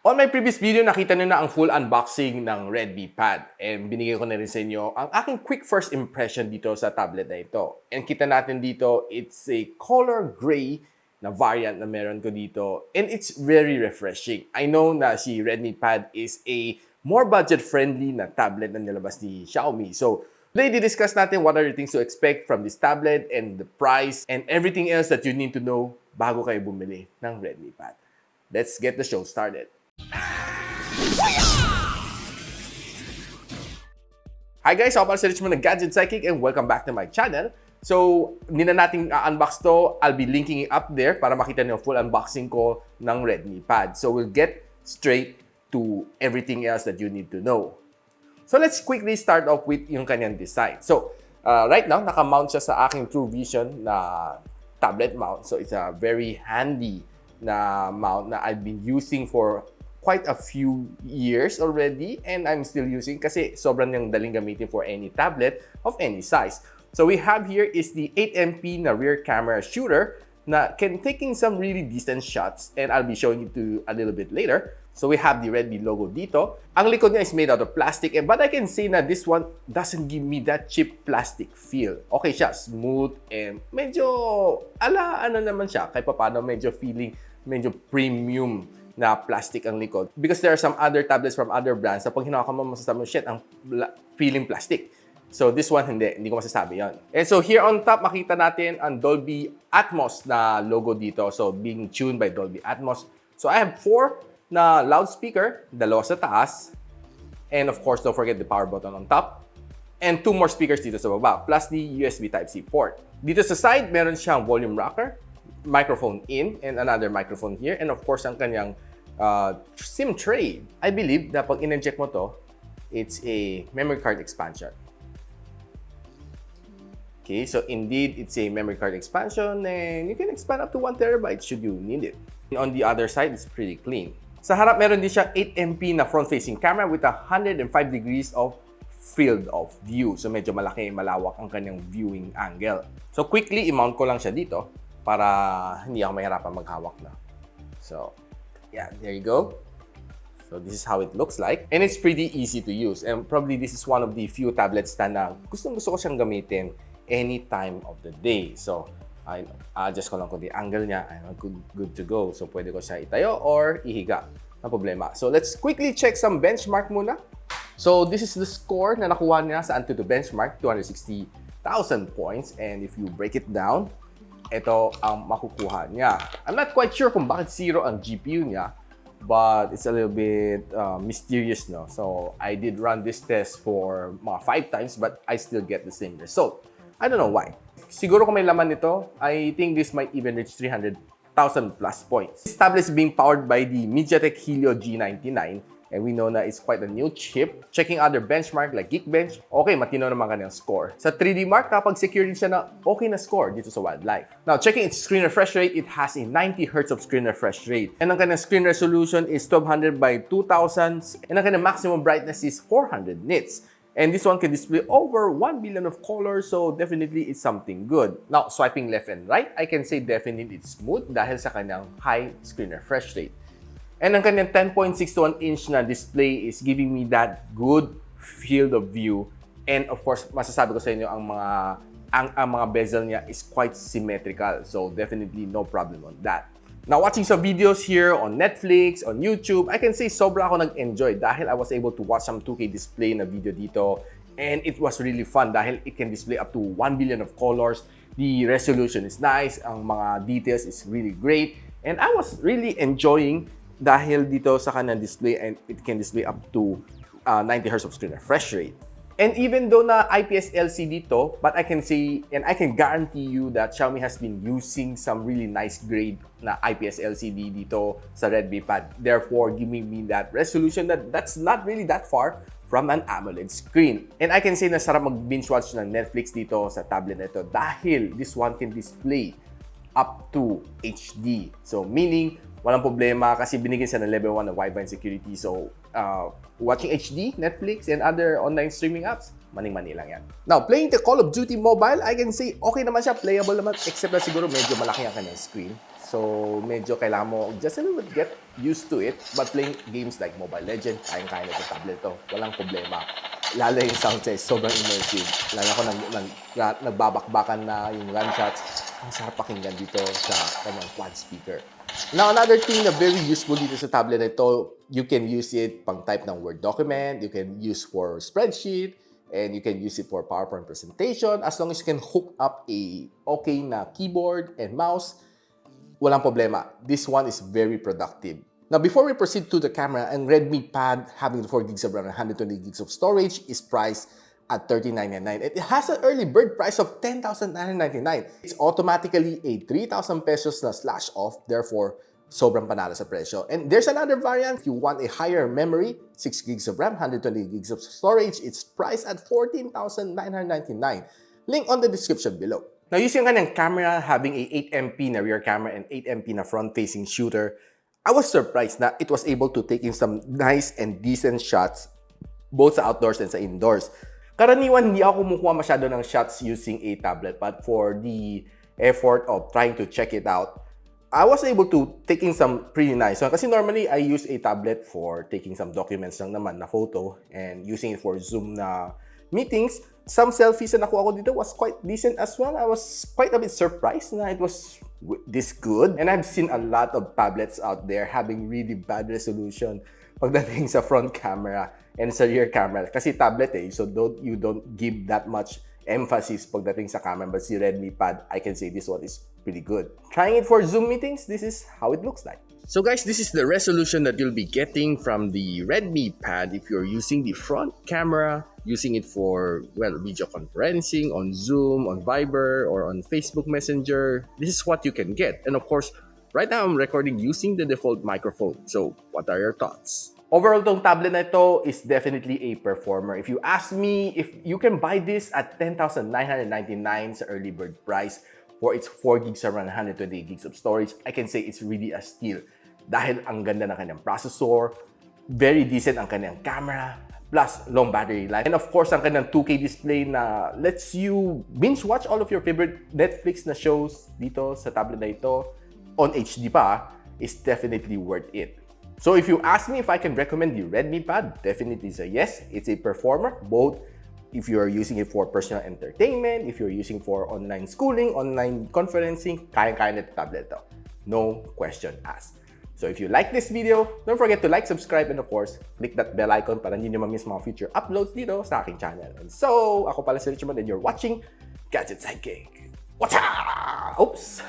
On my previous video, nakita nyo na ang full unboxing ng Redmi Pad. And binigay ko na rin sa inyo ang aking quick first impression dito sa tablet na ito. And kita natin dito, it's a color gray na variant na meron ko dito. And it's very refreshing. I know na si Redmi Pad is a more budget-friendly na tablet na nilabas ni Xiaomi. So, today, discuss natin what are the things to expect from this tablet and the price and everything else that you need to know bago kayo bumili ng Redmi Pad. Let's get the show started. Hi guys, ako pala si Richmond ng Gadget Sidekick and welcome back to my channel. So, hindi na natin unbox to. I'll be linking it up there para makita niyo full unboxing ko ng Redmi Pad. So, we'll get straight to everything else that you need to know. So, let's quickly start off with yung kanyang design. So, right now, naka-mount siya sa aking True Vision na tablet mount. So, it's a very handy na mount na I've been using for quite a few years already and I'm still using kasi sobrang niyang daling gamitin for any tablet of any size. So we have here is the 8MP na rear camera shooter na can taking some really decent shots and I'll be showing it to you a little bit later. So we have the Redmi logo dito. Ang likod niya is made out of plastic but I can say na this one doesn't give me that cheap plastic feel. Okay siya, smooth and medyo ano naman siya, kahit paano medyo feeling medyo premium na plastic ang likod. Because there are some other tablets from other brands na pag hinawakan mo, masasabi mo, shit, ang feeling plastic. So this one, hindi ko masasabi yon. And so here on top, makita natin ang Dolby Atmos na logo dito. So being tuned by Dolby Atmos. So I have 4 na loudspeaker, dalawa sa taas. And of course, don't forget the power button on top. And 2 more speakers dito sa baba, plus the USB Type-C port. Dito sa side, meron siyang volume rocker, microphone in, and another microphone here. And of course, ang kanyang SIM tray. I believe na pag in-inject mo to, it's a memory card expansion. Okay, so indeed, it's a memory card expansion and you can expand up to 1 terabyte should you need it. And on the other side, it's pretty clean. Sa harap, meron din siyang 8MP na front-facing camera with 105 degrees of field of view. So medyo malaki, malawak ang kanyang viewing angle. So quickly, i-mount ko lang siya dito para hindi ako mahirapan maghawak na. So, yeah, there you go. So this is how it looks like. And it's pretty easy to use. And probably this is one of the few tablets na gustong-gusto ko siyang gamitin any time of the day. So, adjust ko lang kung the angle niya. I'm good to go. So, pwede ko siya itayo or ihiga. Na problema. So, let's quickly check some benchmark muna. So, this is the score na nakuha niya sa Antutu benchmark, 260,000 points. And if you break it down, ito ang makukuha niya. I'm not quite sure kung bakit 0 ang GPU niya, but it's a little bit mysterious, no? So, I did run this test for mga 5 times, but I still get the same result. I don't know why. Siguro kung may laman nito, I think this might even reach 300,000 plus points. This tablet is being powered by the MediaTek Helio G99, and we know na it's quite a new chip. Checking other benchmark like Geekbench, okay, matino naman kanyang score. Sa 3D Mark, kapag security siya na okay na score dito sa wildlife. Now, checking its screen refresh rate, it has a 90 Hz of screen refresh rate. And ang kanyang screen resolution is 1200 by 2000, and ang kanyang maximum brightness is 400 nits. And this one can display over 1 billion of colors, so definitely it's something good. Now, swiping left and right, I can say definitely it's smooth dahil sa kanyang high screen refresh rate. And ang kanyang 10.61-inch na display is giving me that good field of view. And of course, masasabi ko sa inyo, ang mga bezel niya is quite symmetrical. So definitely no problem on that. Now, watching some videos here on Netflix, on YouTube, I can say sobra ako nag-enjoy dahil I was able to watch some 2K display na video dito. And it was really fun dahil it can display up to 1 billion of colors. The resolution is nice. Ang mga details is really great. And I was really enjoying dahil dito sa kanyang display and it can display up to 90 Hz of screen refresh rate. And even though na IPS LCD to, but I can say and I can guarantee you that Xiaomi has been using some really nice grade na IPS LCD dito sa Redmi Pad. Therefore, giving me that resolution that's not really that far from an AMOLED screen. And I can say na sarap mag-binge watch ng Netflix dito sa tablet na ito dahil this one can display up to HD. So, meaning, walang problema kasi binigyan siya ng level 1 na Wi-Fi security. So, watching HD, Netflix, and other online streaming apps, Maning-mani lang yan. Now, playing the Call of Duty Mobile, I can say okay naman siya, playable naman, except na siguro medyo malaki ang kanyang screen. So, medyo kailangan mo just a little bit get used to it. But playing games like Mobile Legends, kayang-kaya na sa tablet to. Walang problema. Lalo yung sound size, sobrang immersive. Lalo ko nagbabakbakan na yung gunshots. Ang sarap pakinggan dito sa kanyang quad speaker. Now, another thing na very useful dito sa tablet na ito, you can use it pang type ng Word document, you can use for spreadsheet, and you can use it for PowerPoint presentation. As long as you can hook up a okay na keyboard and mouse, walang problema. This one is very productive. Now, before we proceed to the camera, ang Redmi Pad having 4 gigs of RAM and 120 gigs of storage is priced at $39.99. It has an early bird price of $10,999. It's automatically a 3,000 pesos na slash off, therefore, sobrang panalo sa presyo. And there's another variant. If you want a higher memory, 6 gigs of RAM, 120 gigs of storage, it's priced at $14,999. Link on the description below. Now, using ang kanyang camera, having a 8MP na rear camera and 8MP na front-facing shooter, I was surprised na it was able to take in some nice and decent shots both sa outdoors and sa indoors. Karaniwan, hindi ako kumukuha masyado ng shots using a tablet, but for the effort of trying to check it out, I was able to take in some pretty nice one. Kasi normally, I use a tablet for taking some documents lang naman na photo and using it for Zoom na meetings. Some selfies na nakuha ko dito was quite decent as well. I was quite a bit surprised na it was this good. And I've seen a lot of tablets out there having really bad resolution pagdating sa front camera and sa rear camera. Kasi tablet so you don't give that much emphasis pagdating sa camera. But si Redmi Pad, I can say this one is pretty good. Trying it for Zoom meetings, this is how it looks like. So guys, this is the resolution that you'll be getting from the Redmi Pad if you're using the front camera, using it for, well, video conferencing on Zoom, on Viber, or on Facebook Messenger. This is what you can get. And of course, right now I'm recording using the default microphone. So what are your thoughts? Overall, tong tablet na ito is definitely a performer. If you ask me, if you can buy this at $10,999 sa early bird price for its 4 gigs of RAM and 120 gigs of storage, I can say it's really a steal. Dahil ang ganda ng kanyang processor, very decent ang kanyang camera, plus long battery life. And of course, ang kanyang 2K display na lets you binge watch all of your favorite Netflix na shows dito sa tablet na ito on HD pa, is definitely worth it. So if you ask me if I can recommend the Redmi Pad, definitely say yes. It's a performer, both if you're using it for personal entertainment, if you're using for online schooling, online conferencing, kaya-kaya na tablet ito. No question asked. So if you like this video, don't forget to like, subscribe, and of course, click that bell icon para hindi nyo ma-miss mga future uploads dito sa aking channel. And so, ako pala si Richmond and you're watching Gadget Sidekick. What's up? Oops!